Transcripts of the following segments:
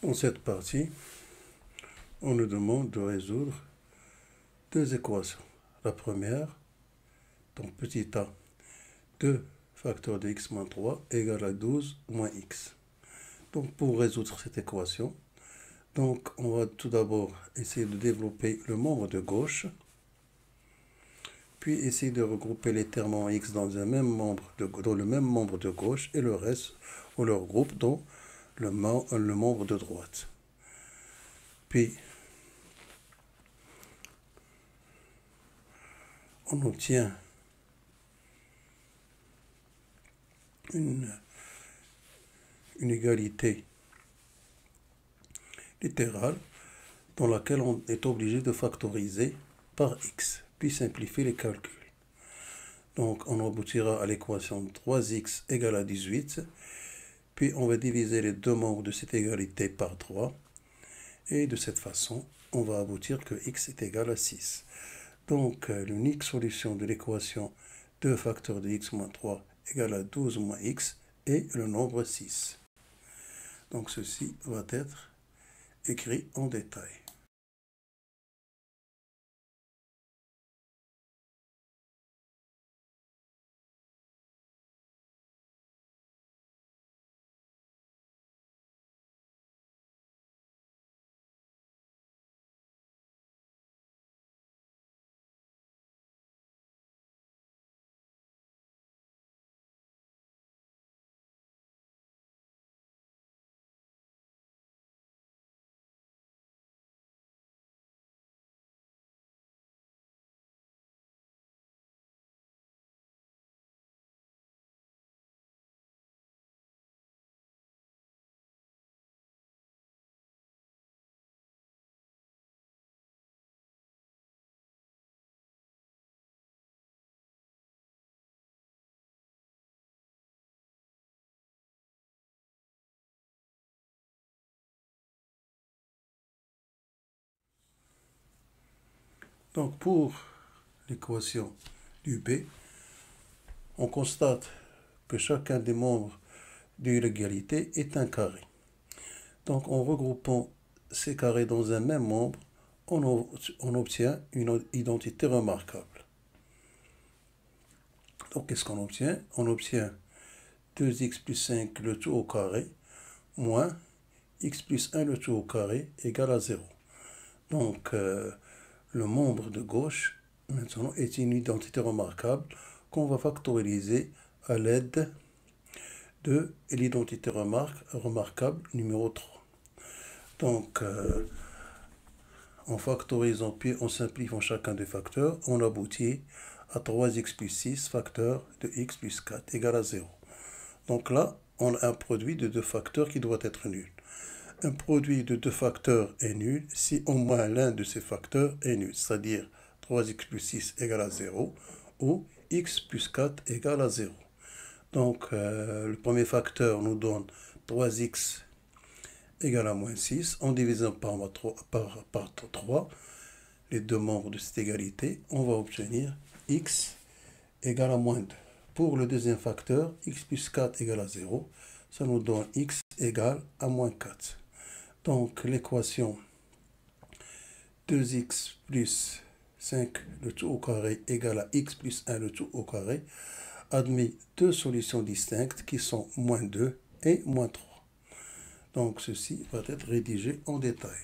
Dans cette partie, on nous demande de résoudre deux équations. La première, donc petit a, 2 facteur de x moins 3 égale à 12 moins x. Donc pour résoudre cette équation, donc on va tout d'abord essayer de développer le membre de gauche, puis essayer de regrouper les termes en x dans le même membre de gauche et le reste, on le regroupe dans le membre de droite. Puis on obtient une égalité littérale dans laquelle on est obligé de factoriser par x, puis simplifier les calculs. Donc on aboutira à l'équation 3x égale à 18, puis on va diviser les deux membres de cette égalité par 3, et de cette façon, on va aboutir que x est égal à 6. Donc l'unique solution de l'équation 2 facteur de x moins 3 égale à 12 moins x est le nombre 6. Donc ceci va être écrit en détail. Donc pour l'équation du B, on constate que chacun des membres de l'égalité est un carré. Donc en regroupant ces carrés dans un même membre, on obtient une identité remarquable. Donc qu'est-ce qu'on obtient? On obtient 2x plus 5 le tout au carré moins x plus 1 le tout au carré égale à 0. Donc le membre de gauche maintenant est une identité remarquable qu'on va factorialiser à l'aide de l'identité remarquable numéro 3. Donc en factorisant puis en simplifiant chacun des facteurs, on aboutit à 3x plus 6 facteur de x plus 4 égale à 0. Donc là, on a un produit de deux facteurs qui doit être nul. Un produit de deux facteurs est nul si au moins l'un de ces facteurs est nul, c'est-à-dire 3x plus 6 égale à 0 ou x plus 4 égale à 0. Donc le premier facteur nous donne 3x égale à moins 6. En divisant par 3 les deux membres de cette égalité, on va obtenir x égale à moins 2. Pour le deuxième facteur, x plus 4 égale à 0, ça nous donne x égale à moins 4. Donc l'équation 2x plus 5 le tout au carré égale à x plus 1 le tout au carré admet deux solutions distinctes qui sont moins 2 et moins 3. Donc ceci va être rédigé en détail.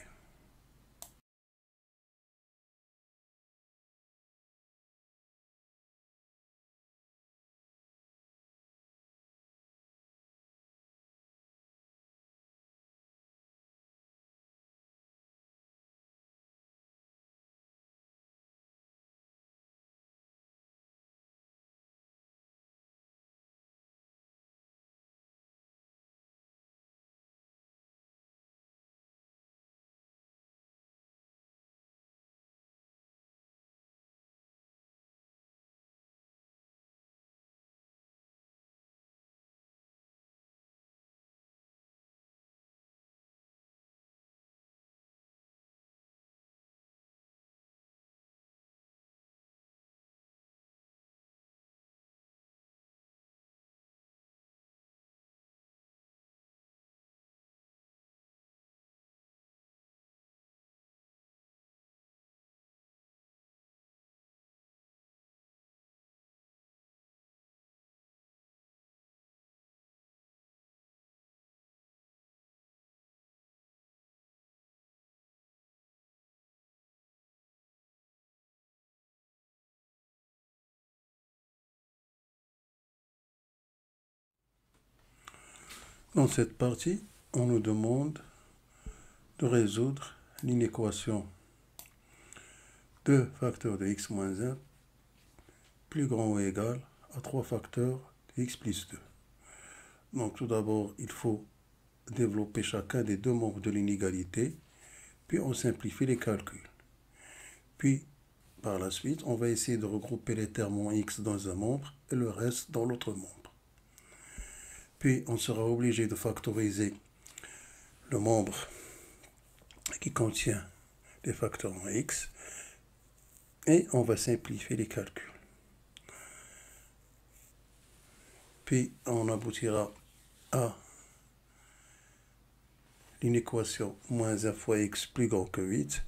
Dans cette partie, on nous demande de résoudre l'inéquation 2 facteurs de x moins 1 plus grand ou égal à 3 facteurs de x plus 2. Donc tout d'abord, il faut développer chacun des deux membres de l'inégalité, puis on simplifie les calculs. Puis, par la suite, on va essayer de regrouper les termes en x dans un membre et le reste dans l'autre membre. Puis, on sera obligé de factoriser le membre qui contient les facteurs en x et on va simplifier les calculs. Puis, on aboutira à l'inéquation moins 1 fois x plus grand que 8.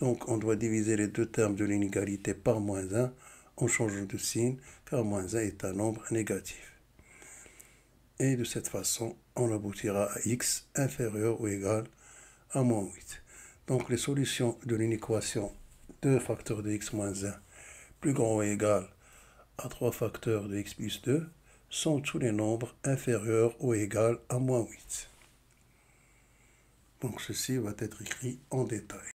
Donc, on doit diviser les deux termes de l'inégalité par moins 1 en changeant de signe, car moins 1 est un nombre négatif. Et de cette façon, on aboutira à x inférieur ou égal à moins 8. Donc, les solutions de l'inéquation 2 facteurs de x moins 1 plus grand ou égal à 3 facteurs de x plus 2 sont tous les nombres inférieurs ou égal à moins 8. Donc, ceci va être écrit en détail.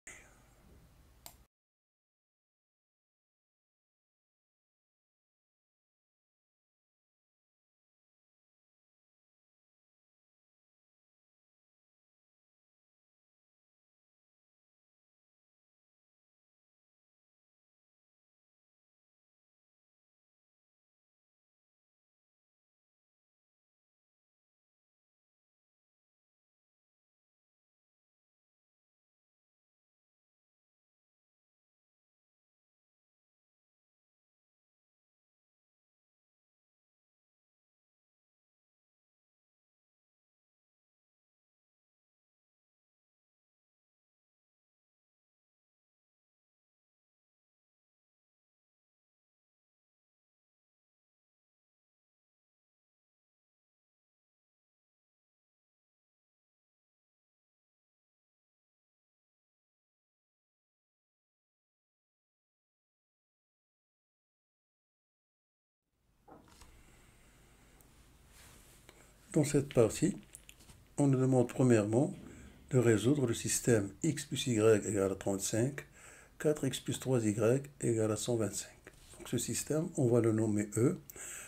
Dans cette partie, on nous demande premièrement de résoudre le système x plus y égale à 35, 4x plus 3y égale à 125. Donc ce système, on va le nommer E.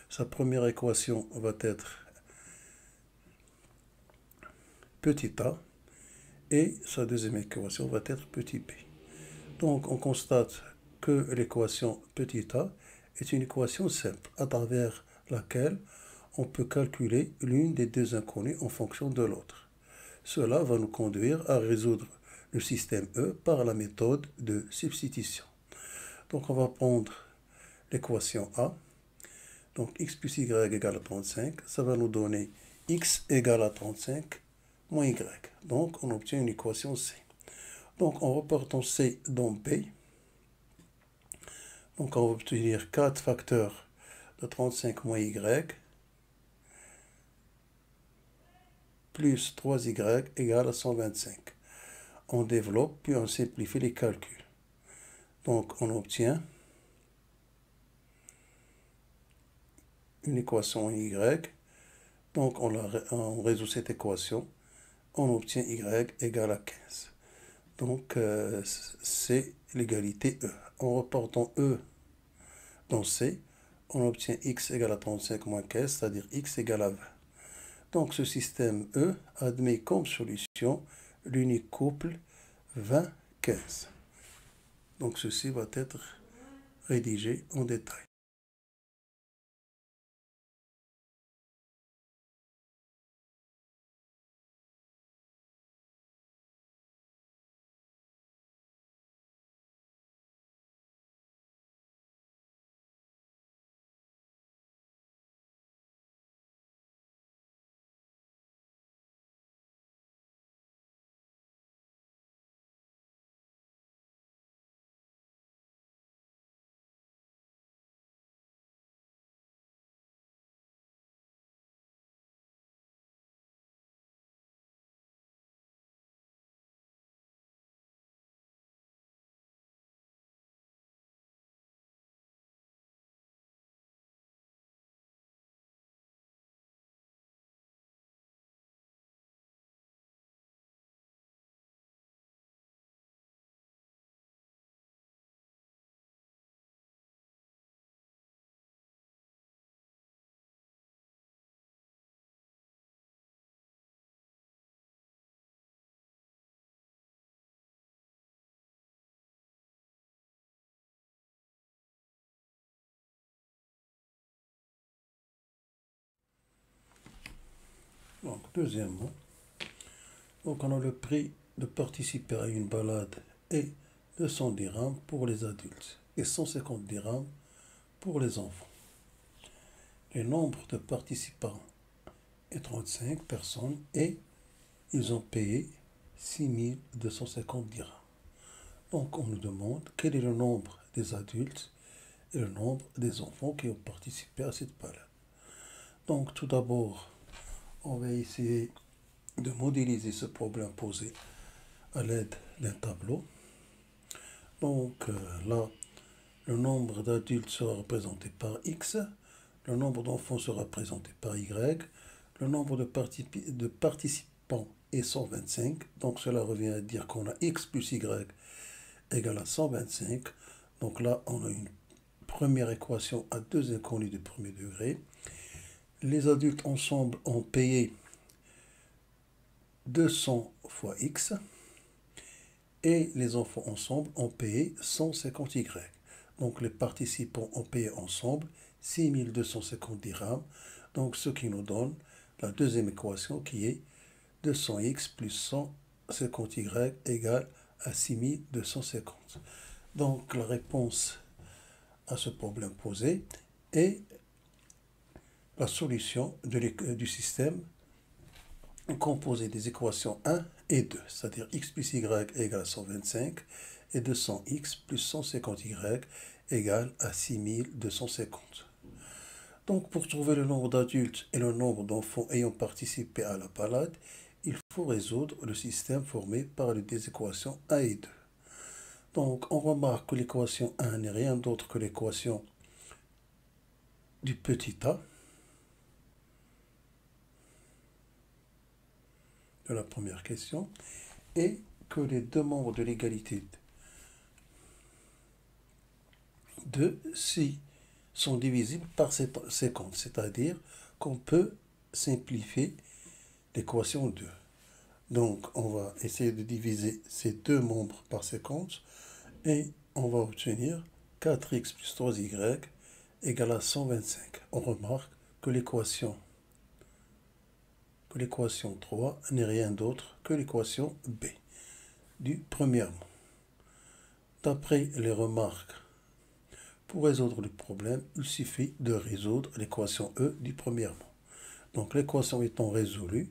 Sa première équation va être petit a et sa deuxième équation va être petit p. Donc on constate que l'équation petit a est une équation simple à travers laquelle on peut calculer l'une des deux inconnues en fonction de l'autre. Cela va nous conduire à résoudre le système E par la méthode de substitution. Donc on va prendre l'équation A. Donc x plus y égale à 35. Ça va nous donner x égale à 35 moins y. Donc on obtient une équation C. Donc en reportant C dans B, donc on va obtenir 4 facteurs de 35 moins y plus 3y égale à 125. On développe puis on simplifie les calculs. Donc on obtient une équation en y. Donc on résout cette équation. On obtient y égale à 15. Donc c'est l'égalité E. En reportant E dans C, on obtient x égale à 35 moins 15, c'est-à-dire x égale à 20. Donc ce système E admet comme solution l'unique couple 20-15. Donc ceci va être rédigé en détail. Donc, deuxièmement, donc on a le prix de participer à une balade est 200 dirhams pour les adultes et 150 dirhams pour les enfants. Le nombre de participants est 35 personnes et ils ont payé 6250 dirhams. Donc on nous demande quel est le nombre des adultes et le nombre des enfants qui ont participé à cette balade. Donc tout d'abord, on va essayer de modéliser ce problème posé à l'aide d'un tableau. Donc là, le nombre d'adultes sera représenté par X, le nombre d'enfants sera représenté par Y, le nombre de participants est 125, donc cela revient à dire qu'on a X plus Y égale à 125. Donc là, on a une première équation à deux inconnus de premier degré. Les adultes ensemble ont payé 200 fois X et les enfants ensemble ont payé 150Y. Donc les participants ont payé ensemble 6250 dirhams. Donc ce qui nous donne la deuxième équation qui est 200x plus 150y égale à 6250. Donc la réponse à ce problème posé est la solution du système composé des équations 1 et 2, c'est-à-dire x plus y égale à 125 et 200x plus 150y égale à 6250. Donc pour trouver le nombre d'adultes et le nombre d'enfants ayant participé à la balade, il faut résoudre le système formé par les deux équations 1 et 2. Donc on remarque que l'équation 1 n'est rien d'autre que l'équation du petit a de la première question et que les deux membres de l'égalité de si sont divisibles par 50, c'est-à-dire qu'on peut simplifier l'équation 2. Donc, on va essayer de diviser ces deux membres par 50 et on va obtenir 4x plus 3y égale à 125. On remarque que l'équation 3 n'est rien d'autre que l'équation B du premier mot. D'après les remarques, pour résoudre le problème, il suffit de résoudre l'équation E du premier mot. Donc l'équation étant résolue,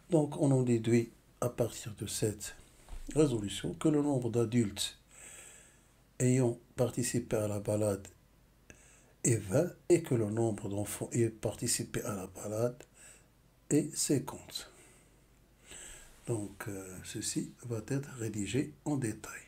donc on en déduit à partir de cette résolution que le nombre d'adultes ayant participé à la balade est 20 et que le nombre d'enfants ayant participé à la balade est 50. Donc ceci va être rédigé en détail.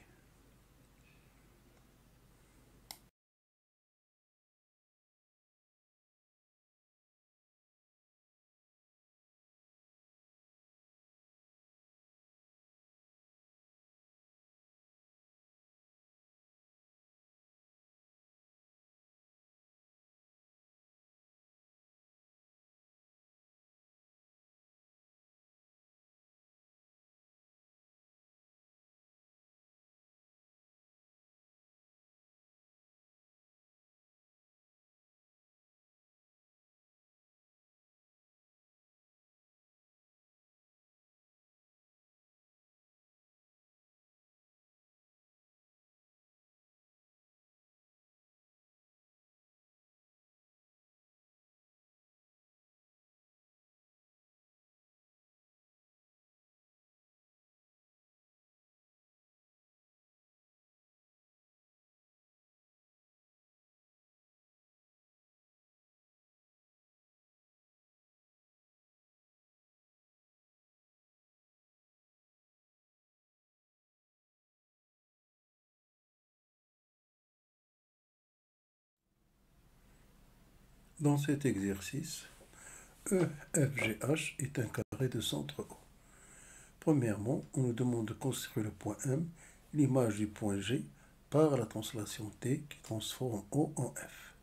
Dans cet exercice, EFGH est un carré de centre O. Premièrement, on nous demande de construire le point M, l'image du point G, par la translation T qui transforme O en F.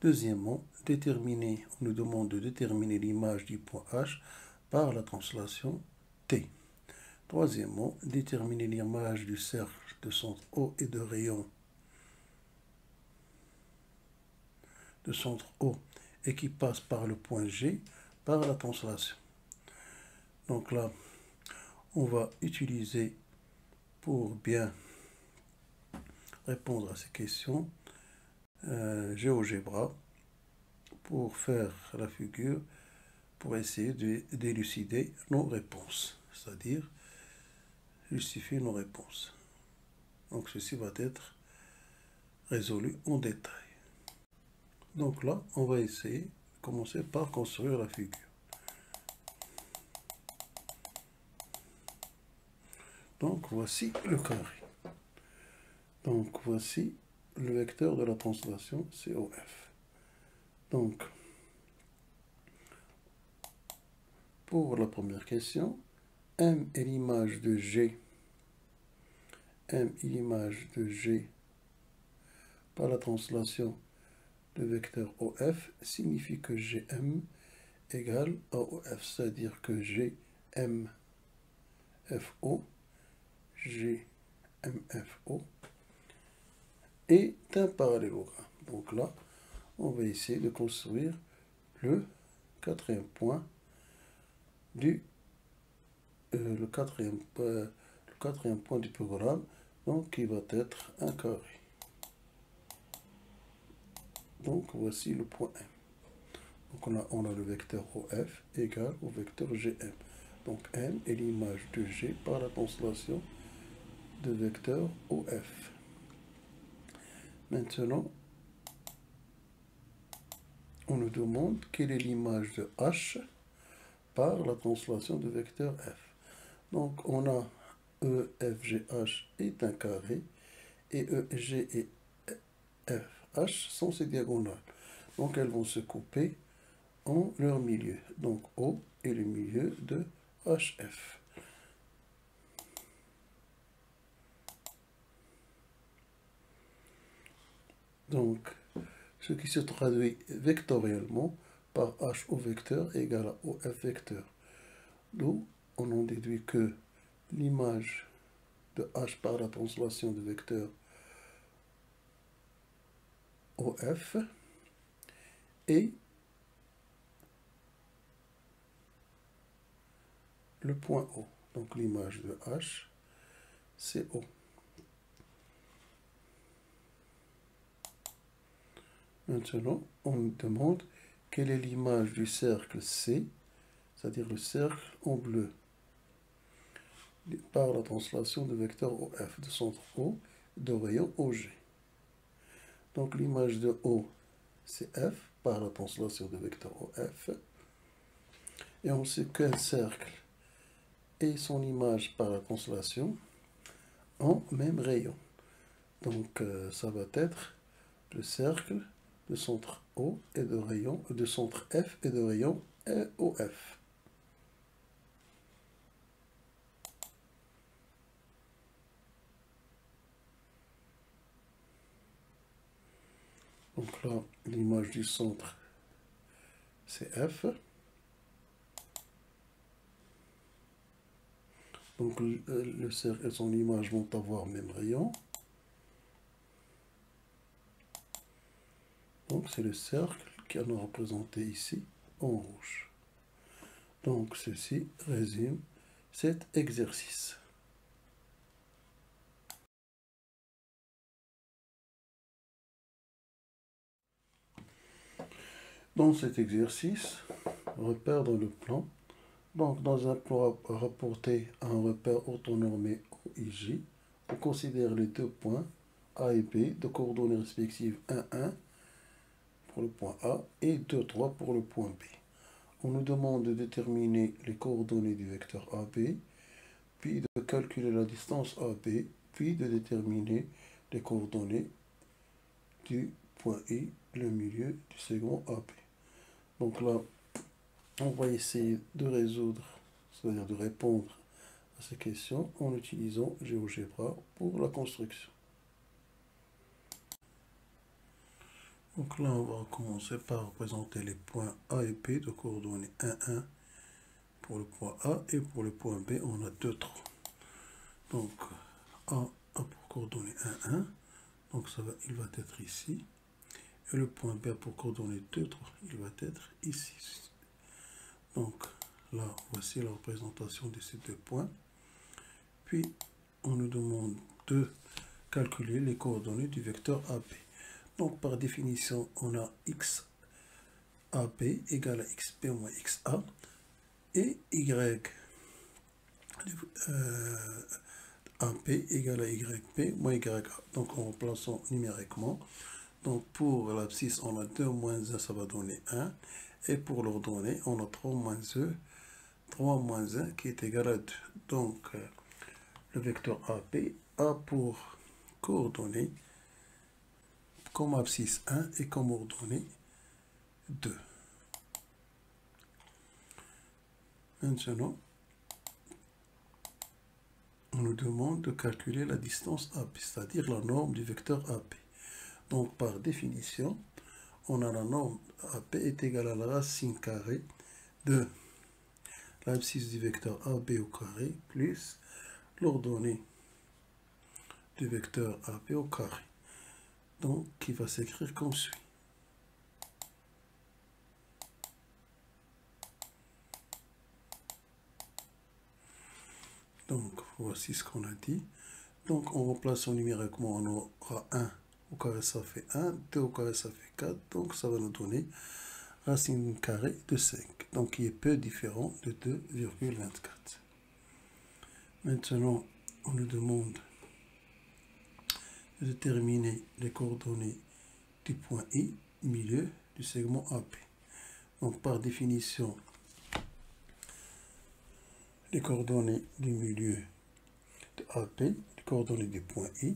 Deuxièmement, on nous demande de déterminer l'image du point H par la translation T. Troisièmement, déterminer l'image du cercle de centre O et de rayon de centre O et qui passe par le point G par la translation. Donc là, on va utiliser pour bien répondre à ces questions GeoGebra pour faire la figure, pour essayer d'élucider nos réponses, c'est-à-dire justifier nos réponses. Donc ceci va être résolu en détail. Donc là, on va essayer de commencer par construire la figure. Donc voici le carré. Donc voici le vecteur de la translation COF. Donc pour la première question, M est l'image de G. M est l'image de G par la translation de vecteur OF signifie que GM égale à OF, c'est-à-dire que GM FO, GMFO est un parallélogramme. Donc là, on va essayer de construire le quatrième point du programme, donc qui va être un carré. Donc voici le point M. Donc on a le vecteur OF égale au vecteur GM. Donc M est l'image de G par la translation de vecteur OF. Maintenant, on nous demande quelle est l'image de H par la translation de vecteur F. Donc on a EFGH est un carré et EG et FH sont ces diagonales. Donc elles vont se couper en leur milieu. Donc O est le milieu de HF. Donc ce qui se traduit vectoriellement par H au vecteur égale à OF vecteur. D'où on en déduit que l'image de H par la translation de vecteur OF est le point O. Donc l'image de H, c'est O. Maintenant, on nous demande quelle est l'image du cercle C, c'est-à-dire le cercle en bleu, par la translation de vecteur OF, de centre O, de rayon OG. Donc l'image de O, c'est F, par la translation de vecteur OF. Et on sait qu'un cercle et son image par la translation en même rayon. Donc ça va être le cercle de centre O et de rayon, de centre F et de rayon OF. Donc là, l'image du centre, c'est F. Donc le cercle et son image vont avoir même rayon. Donc c'est le cercle qui est représenté ici en rouge. Donc ceci résume cet exercice. Dans cet exercice, repère dans le plan. Donc dans un plan rapporté à un repère orthonormé OIJ, on considère les deux points A et B de coordonnées respectives 1, 1 pour le point A et 2, 3 pour le point B. On nous demande de déterminer les coordonnées du vecteur AB, puis de calculer la distance AB, puis de déterminer les coordonnées du point I, le milieu du segment AB. Donc là, on va essayer de résoudre, c'est-à-dire de répondre à ces questions en utilisant GeoGebra pour la construction. Donc là, on va commencer par représenter les points A et B de coordonnées 1, 1 pour le point A et pour le point B, on a 2, 3. Donc A a pour coordonnées 1, 1, donc il va être ici. Et le point B a pour coordonnées 2, 3, il va être ici. Donc là, voici la représentation de ces deux points. Puis, on nous demande de calculer les coordonnées du vecteur AP. Donc, par définition, on a x AP égale à xp moins xa et y AP égale à yp moins ya. Donc, en remplaçant numériquement. Donc, pour l'abscisse, on a 2 moins 1, ça va donner 1. Et pour l'ordonnée, on a 3 moins 1 qui est égal à 2. Donc, le vecteur AP a pour coordonnées comme abscisse 1 et comme ordonnée 2. Maintenant, on nous demande de calculer la distance AP, c'est-à-dire la norme du vecteur AP. Donc, par définition, on a la norme AP est égale à la racine carrée de l'abscisse du vecteur AB au carré plus l'ordonnée du vecteur AP au carré. Donc, qui va s'écrire comme suit. Donc, voici ce qu'on a dit. Donc, en remplaçant numériquement, on aura 1 au carré, ça fait 1, 2 au carré, ça fait 4. Donc, ça va nous donner racine carrée de 5. Donc, qui est peu différent de 2,24. Maintenant, on nous demande de déterminer les coordonnées du point I, milieu du segment AP. Donc, par définition, les coordonnées du milieu de AP, les coordonnées du point I,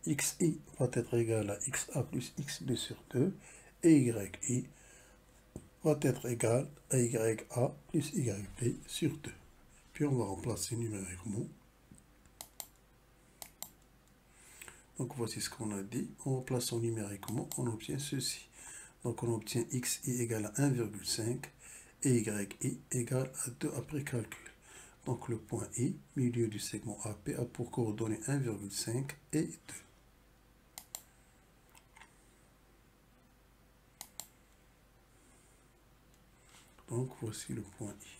xi va être égal à xa plus xb sur 2, et yi va être égal à ya plus yb sur 2. Puis on va remplacer numériquement. Donc voici ce qu'on a dit. En remplaçant numériquement, on obtient ceci. Donc on obtient xi égale à 1,5 et yi égale à 2 après calcul. Donc le point I, milieu du segment AP, a pour coordonnées 1,5 et 2. Donc voici le point I.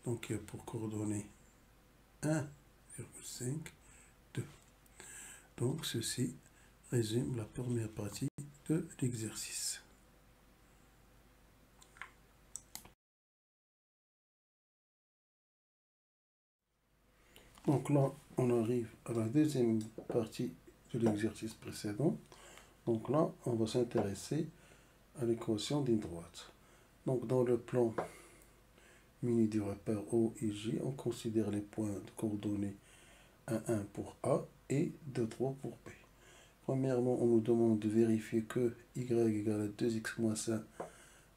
Donc il y a pour coordonnées 1,5, 2. Donc ceci résume la première partie de l'exercice. Donc là, on arrive à la deuxième partie de l'exercice précédent. Donc là, on va s'intéresser à l'équation d'une droite. Donc dans le plan muni du repère O et J, on considère les points de coordonnées 1, 1 pour A et 2, 3 pour B. Premièrement, on nous demande de vérifier que y égale à 2x moins 1,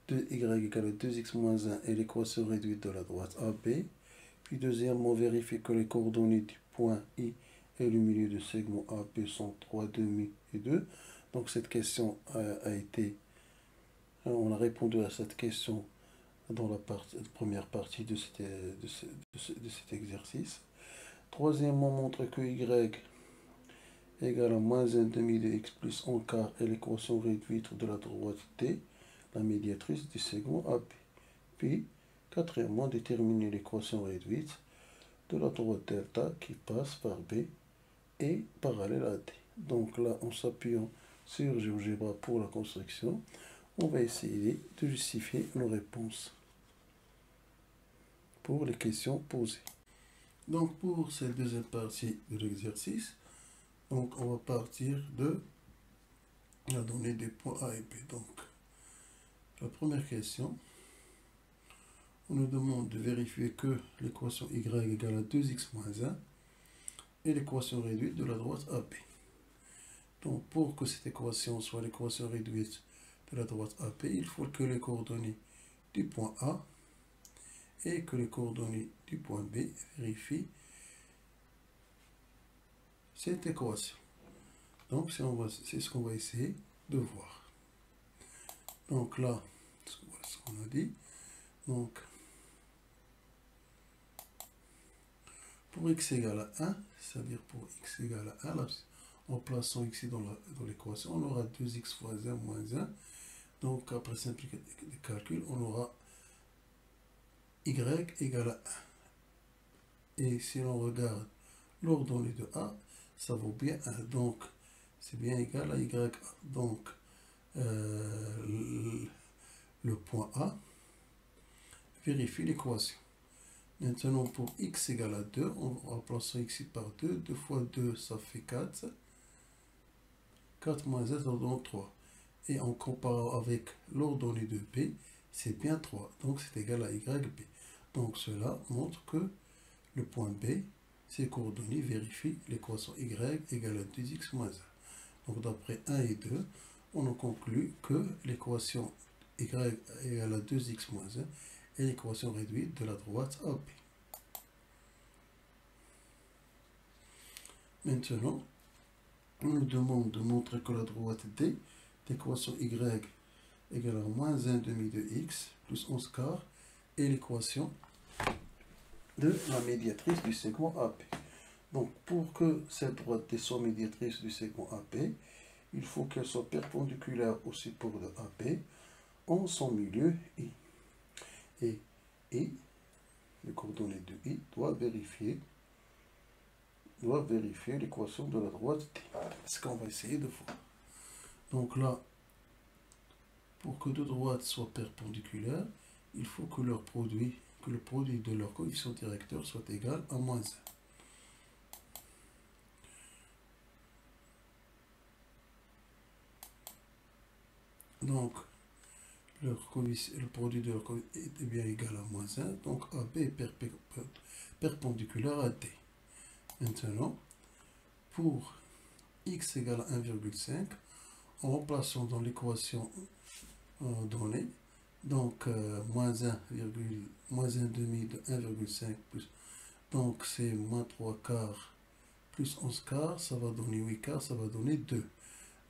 2y égale à 2x moins 1 est l'équation réduite de la droite AB. Puis deuxièmement, vérifier que les coordonnées du point I et le milieu du segment AP sont 3, 2 et 2. Donc cette question on a répondu à cette question dans la première partie de cet exercice. Troisièmement, montre que y égale à moins 1 demi de x plus 1 quart est l'équation réduite de la droite T, la médiatrice du segment AP. Puis, quatrièmement, déterminer l'équation réduite de la droite delta qui passe par B et parallèle à D. Donc là, en s'appuyant sur GeoGebra pour la construction, on va essayer de justifier nos réponses pour les questions posées. Donc pour cette deuxième partie de l'exercice, donc on va partir de la donnée des points A et B. Donc la première question, on nous demande de vérifier que l'équation y égale à 2x moins 1 est l'équation réduite de la droite AP. Donc pour que cette équation soit l'équation réduite de la droite AP, il faut que les coordonnées du point A et que les coordonnées du point B vérifient cette équation. Donc c'est ce qu'on va essayer de voir. Donc là, ce qu'on a dit. Donc pour x égale à 1, c'est-à-dire pour x égale à 1, en plaçant x dans l'équation, on aura 2x fois 1 moins 1. Donc après simplification des calculs, on aura y égale à 1. Et si l'on regarde l'ordonnée de A, ça vaut bien 1. Donc, c'est bien égal à y. Donc, le point A vérifie l'équation. Maintenant, pour x égale à 2, on remplace x par 2. 2 fois 2, ça fait 4. 4 moins 1, ça donne 3. Et en comparant avec l'ordonnée de B, c'est bien 3. Donc, c'est égal à YB. Donc, cela montre que le point B, ses coordonnées vérifient l'équation y égale à 2x moins 1. Donc, d'après 1 et 2, on en conclut que l'équation y égale à 2x moins 1 est l'équation réduite de la droite AB. Maintenant, on nous demande de montrer que la droite D l'équation y égale à moins 1 demi de x plus 11 quart est l'équation de la médiatrice du segment AP. Donc, pour que cette droite D soit médiatrice du segment AP, il faut qu'elle soit perpendiculaire au support de AP en son milieu I. Et I, les coordonnées de I, doit vérifier l'équation de la droite D. C'est ce qu'on va essayer de voir. Donc là, pour que deux droites soient perpendiculaires, il faut que le produit de leur coefficient directeur soit égal à moins 1. Donc, le produit de leur coefficient est bien égal à moins 1. Donc, AB est perpendiculaire à D. Maintenant, pour x égale à 1,5, en remplaçant dans l'équation donnée, donc moins 1 demi de 1,5 plus, donc c'est moins 3 quarts plus 11 quarts, ça va donner 8 quarts, ça va donner 2.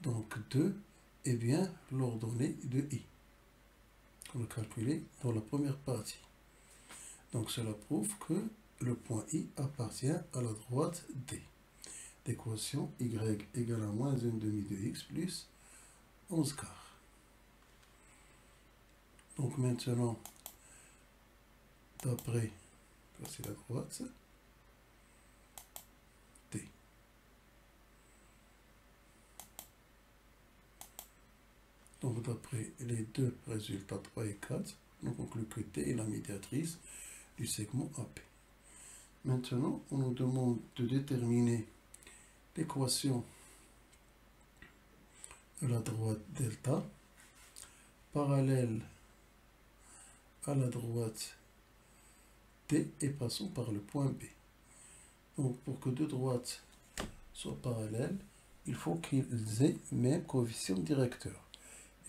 Donc 2 est bien l'ordonnée de I, qu'on a calculé dans la première partie. Donc cela prouve que le point I appartient à la droite D. L'équation y égale à moins 1 demi de x plus 11 quarts. Donc maintenant, d'après, c'est la droite D. Donc d'après les deux résultats 3 et 4, on conclut que D est la médiatrice du segment AP. Maintenant, on nous demande de déterminer l'équation de la droite delta parallèle à la droite D et passons par le point B. Donc pour que deux droites soient parallèles, il faut qu'ils aient même coefficient directeur.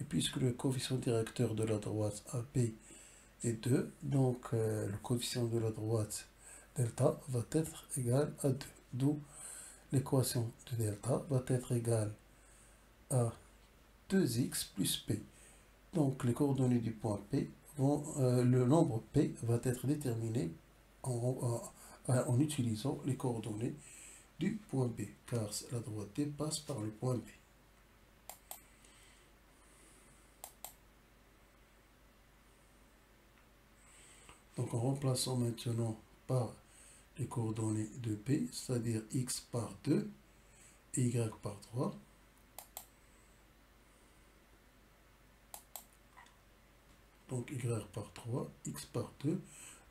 Et puisque le coefficient directeur de la droite AB est 2, donc le coefficient de la droite delta va être égal à 2. D'où l'équation de delta va être égale à 2x plus p. Donc les coordonnées du point P vont, le nombre P va être déterminé en utilisant les coordonnées du point B, car la droite D passe par le point B. Donc en remplaçant maintenant par les coordonnées de P, c'est-à-dire x par 2 et y par 3, donc y par 3, x par 2,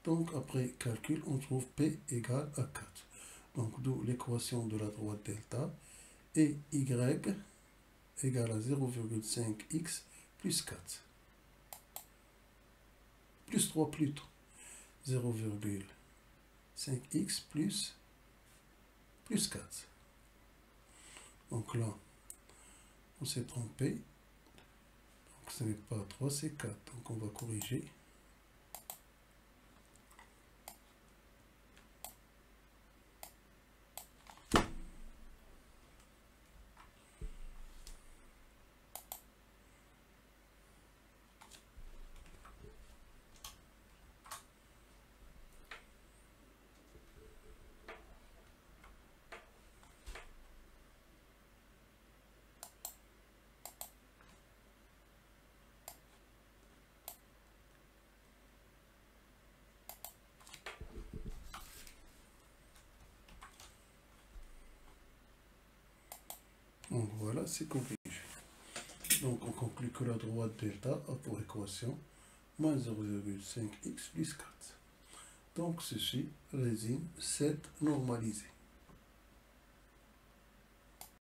donc après calcul, on trouve P égale à 4. Donc d'où l'équation de la droite delta et y égale à 0,5x plus 4. Plus 3 plutôt. 0,5x plus 4. Donc là, on s'est trompé. Donc ce n'est pas 3, c'est 4. Donc on va corriger. Donc voilà, c'est corrigé. Donc on conclut que la droite delta a pour équation moins 0,5x plus 4. Donc ceci résume cette normalisée.